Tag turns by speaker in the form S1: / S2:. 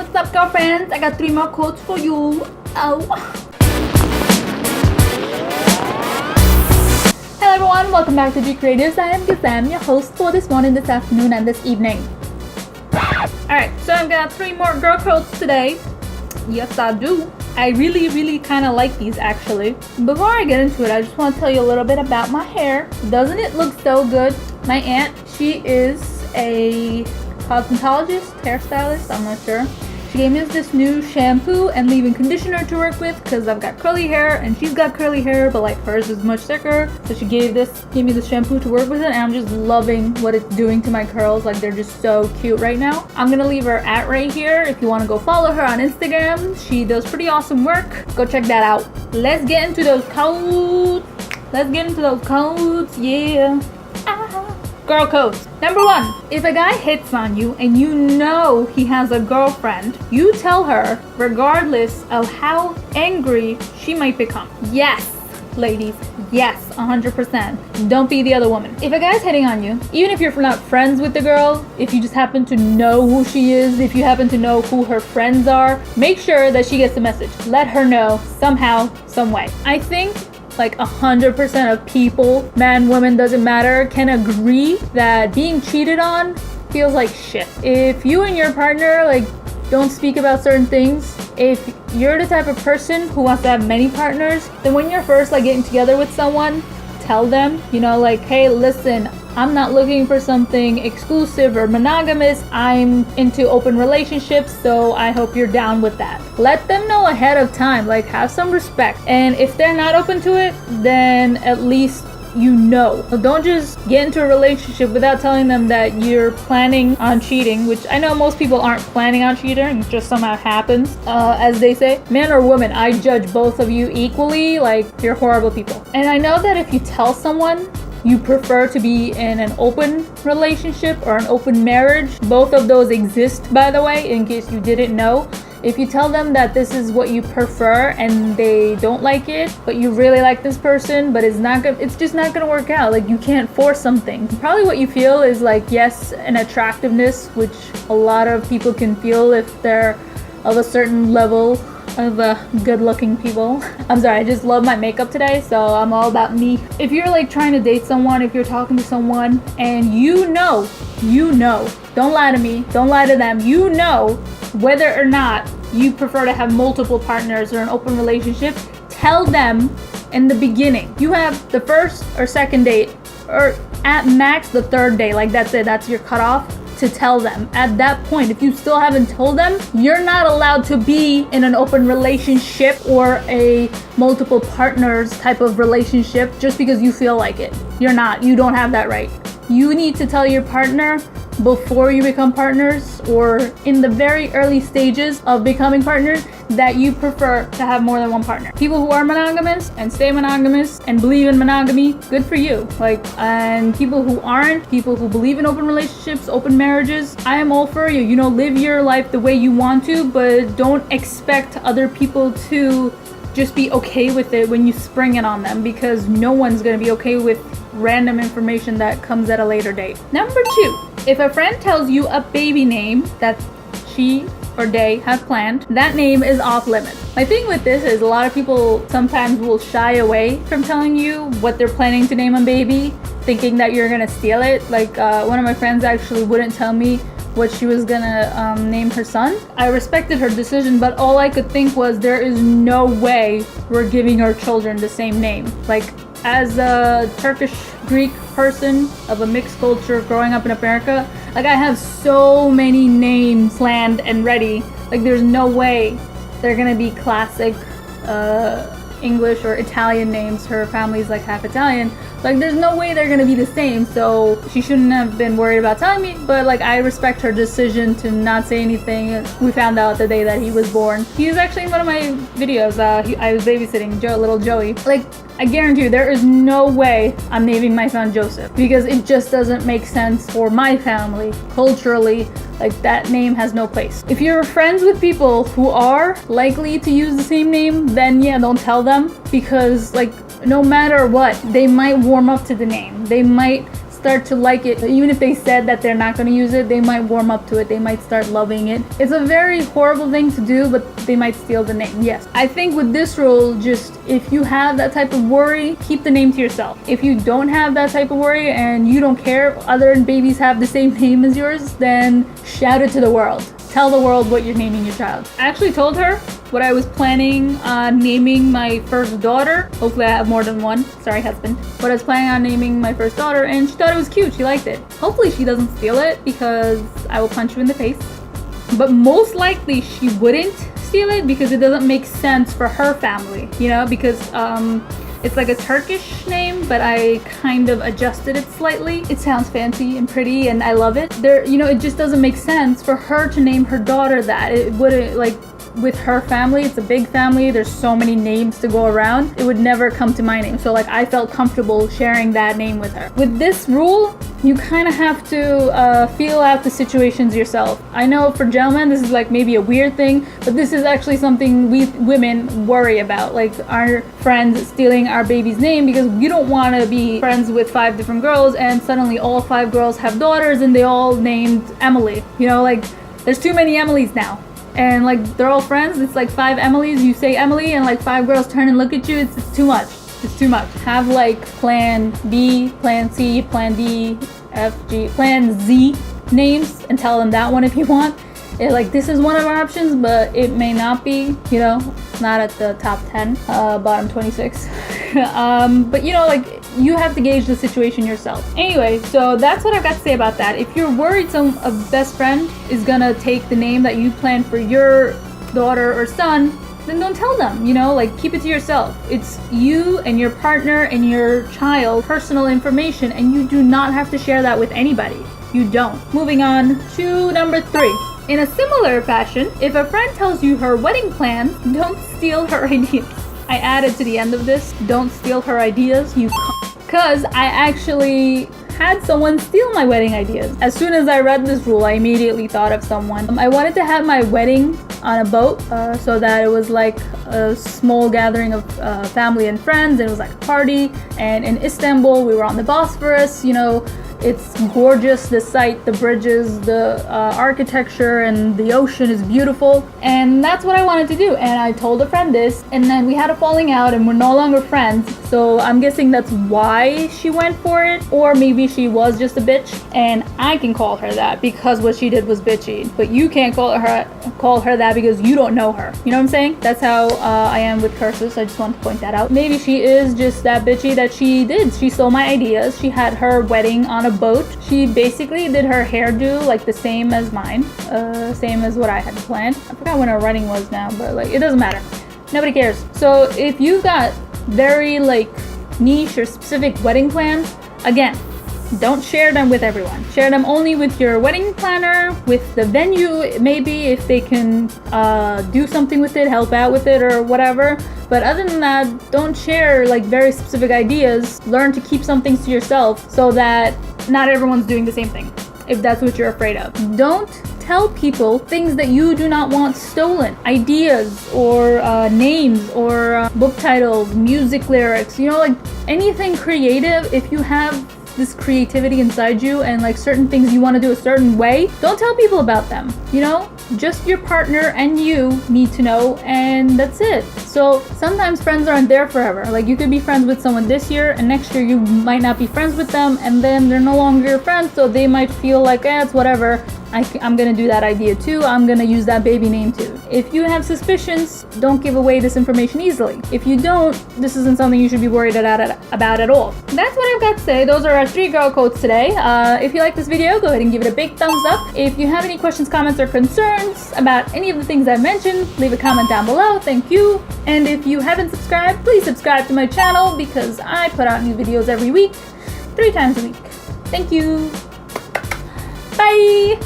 S1: What's up, girlfriends? I got 3 more quotes for you. Oh. Hello everyone, welcome back to Gkreatives. I am Gkreatives, your host for this morning, this afternoon, and this evening. Alright, so I've got 3 more girl quotes today. Yes, I do. I really kind of like these actually. Before I get into it, I just want to tell you a little bit about my hair. Doesn't it look so good? My aunt, she is a cosmetologist, hairstylist, I'm not sure. She gave me this new shampoo and leave-in conditioner to work with because I've got curly hair and she's got curly hair, but like hers is much thicker. So she gave me this shampoo to work with it, and I'm just loving what it's doing to my curls. Like, they're just so cute right now. I'm gonna leave her at right here if you want to go follow her on Instagram. She does pretty awesome work. Go check that out. Let's get into those codes. Yeah. Girl codes. Number 1, if a guy hits on you and you know he has a girlfriend, you tell her regardless of how angry she might become. Yes, ladies, yes, 100%. Don't be the other woman. If a guy's hitting on you, even if you're not friends with the girl, if you just happen to know who she is, if you happen to know who her friends are, make sure that she gets the message. Let her know somehow, some way. I think like 100% of people, man, woman, doesn't matter, can agree that being cheated on feels like shit. If you and your partner like don't speak about certain things, if you're the type of person who wants to have many partners, then when you're first like getting together with someone, tell them, you know, like, hey, listen, I'm not looking for something exclusive or monogamous. I'm into open relationships, so I hope you're down with that. Let them know ahead of time, like, have some respect. And if they're not open to it, then at least you know. So don't just get into a relationship without telling them that you're planning on cheating, which I know most people aren't planning on cheating, it just somehow happens. As they say, man or woman, I judge both of you equally, like, you're horrible people. And I know that if you tell someone you prefer to be in an open relationship or an open marriage, both of those exist, by the way, in case you didn't know. If you tell them that this is what you prefer and they don't like it, but you really like this person, but it's just not gonna work out. Like, you can't force something. Probably what you feel is like, yes, an attractiveness, which a lot of people can feel if they're of a certain level of good-looking people. I'm sorry, I just love my makeup today, so I'm all about me. If you're like trying to date someone, if you're talking to someone and you know, don't lie to me, don't lie to them, you know whether or not you prefer to have multiple partners or an open relationship, tell them in the beginning. You have the first or second date, or at max the 3rd day, like that's it, that's your cutoff. To tell them at that point. If you still haven't told them, you're not allowed to be in an open relationship or a multiple partners type of relationship just because you feel like it. You're not. You don't have that right. You need to tell your partner before you become partners, or in the very early stages of becoming partners, that you prefer to have more than one partner. People who are monogamous and stay monogamous and believe in monogamy, good for you. Like, and people who aren't, people who believe in open relationships, open marriages, I am all for you. You know, live your life the way you want to, but don't expect other people to just be okay with it when you spring it on them, because no one's gonna be okay with random information that comes at a later date. Number 2, if a friend tells you a baby name that she or they have planned, that name is off limits. My thing with this is a lot of people sometimes will shy away from telling you what they're planning to name a baby, thinking that you're gonna steal it. Like, one of my friends actually wouldn't tell me what she was gonna name her son. I respected her decision, but all I could think was, there is no way we're giving our children the same name. Like, as a Turkish Greek person of a mixed culture growing up in America, like, I have so many names planned and ready. Like, there's no way they're gonna be classic English or Italian names. Her family's like half Italian. Like, there's no way they're gonna be the same, so she shouldn't have been worried about telling me, but like, I respect her decision to not say anything. We found out the day that he was born. He was actually in one of my videos. I was babysitting little Joey. Like, I guarantee you, there is no way I'm naming my son Joseph, because it just doesn't make sense for my family. Culturally, like, that name has no place. If you're friends with people who are likely to use the same name, then yeah, don't tell them, because like, no matter what, they might warm up to the name. They might start to like it. Even if they said that they're not going to use it, they might warm up to it. They might start loving it. It's a very horrible thing to do, but they might steal the name. Yes. I think with this rule, just if you have that type of worry, keep the name to yourself. If you don't have that type of worry and you don't care if other babies have the same name as yours, then shout it to the world. Tell the world what you're naming your child. I actually told her what I was planning on naming my first daughter. Hopefully I have more than one. Sorry, husband. But I was planning on naming my first daughter, and she thought it was cute. She liked it. Hopefully she doesn't steal it, because I will punch you in the face. But most likely she wouldn't steal it, because it doesn't make sense for her family, you know, because it's like a Turkish name, but I kind of adjusted it slightly. It sounds fancy and pretty, and I love it. You know, it just doesn't make sense for her to name her daughter that. It wouldn't, like, with her family, it's a big family, there's so many names to go around, it would never come to my name. So like, I felt comfortable sharing that name with her. With this rule, you kind of have to feel out the situations yourself. I know for gentlemen this is like maybe a weird thing, but this is actually something we women worry about, like our friends stealing our baby's name, because you don't want to be friends with 5 different girls and suddenly all 5 girls have daughters and they all named Emily. You know, like, there's too many Emilys now. And like, they're all friends, it's like 5 Emilys, you say Emily and like 5 girls turn and look at you, it's too much. It's too much. Have like plan B, plan C, plan D, F, G, plan Z names, and tell them that one if you want. Like, this is one of our options, but it may not be, you know, not at the top 10, bottom 26. But you know, like, you have to gauge the situation yourself. Anyway, so that's what I've got to say about that. If you're worried a best friend is gonna take the name that you planned for your daughter or son, then don't tell them, you know, like, keep it to yourself. It's you and your partner and your child personal information, and you do not have to share that with anybody. You don't. Moving on to number 3. In a similar fashion, if a friend tells you her wedding plans, don't steal her ideas. I added to the end of this, don't steal her ideas, you because I actually had someone steal my wedding ideas. As soon as I read this rule, I immediately thought of someone. I wanted to have my wedding on a boat, so that it was like a small gathering of family and friends, and it was like a party. And in Istanbul, we were on the Bosphorus, you know, it's gorgeous, the site, the bridges, the architecture, and the ocean is beautiful. And that's what I wanted to do. And I told a friend this, and then we had a falling out and we're no longer friends. So I'm guessing that's why she went for it. Or maybe she was just a bitch, and I can call her that because what she did was bitchy. But you can't call her that because you don't know her. You know what I'm saying? That's how I am with curses. I just want to point that out. Maybe she is just that bitchy that she did. She stole my ideas. She had her wedding on a boat. She basically did her hairdo like the same as mine, same as what I had planned. I forgot when our wedding was now, but like, it doesn't matter. Nobody cares. So if you got very like niche or specific wedding plans, again, don't share them with everyone. Share them only with your wedding planner, with the venue, maybe if they can do something with it, help out with it or whatever. But other than that, don't share like very specific ideas. Learn to keep some things to yourself so that not everyone's doing the same thing, if that's what you're afraid of. Don't tell people things that you do not want stolen. Ideas or names or book titles, music lyrics, you know, like anything creative. If you have this creativity inside you and like certain things you want to do a certain way, don't tell people about them, you know? Just your partner and you need to know, and that's it. So sometimes friends aren't there forever. Like, you could be friends with someone this year and next year you might not be friends with them, and then they're no longer your friends, so they might feel like, it's whatever, I'm gonna do that idea too, I'm gonna use that baby name too. If you have suspicions, don't give away this information easily. If you don't, this isn't something you should be worried about at all. That's what I've got to say. Those are our 3 girl codes today. If you like this video, go ahead and give it a big thumbs up. If you have any questions, comments, or concerns about any of the things I've mentioned, leave a comment down below. Thank you. And if you haven't subscribed, please subscribe to my channel because I put out new videos every week, 3 times a week. Thank you. Bye!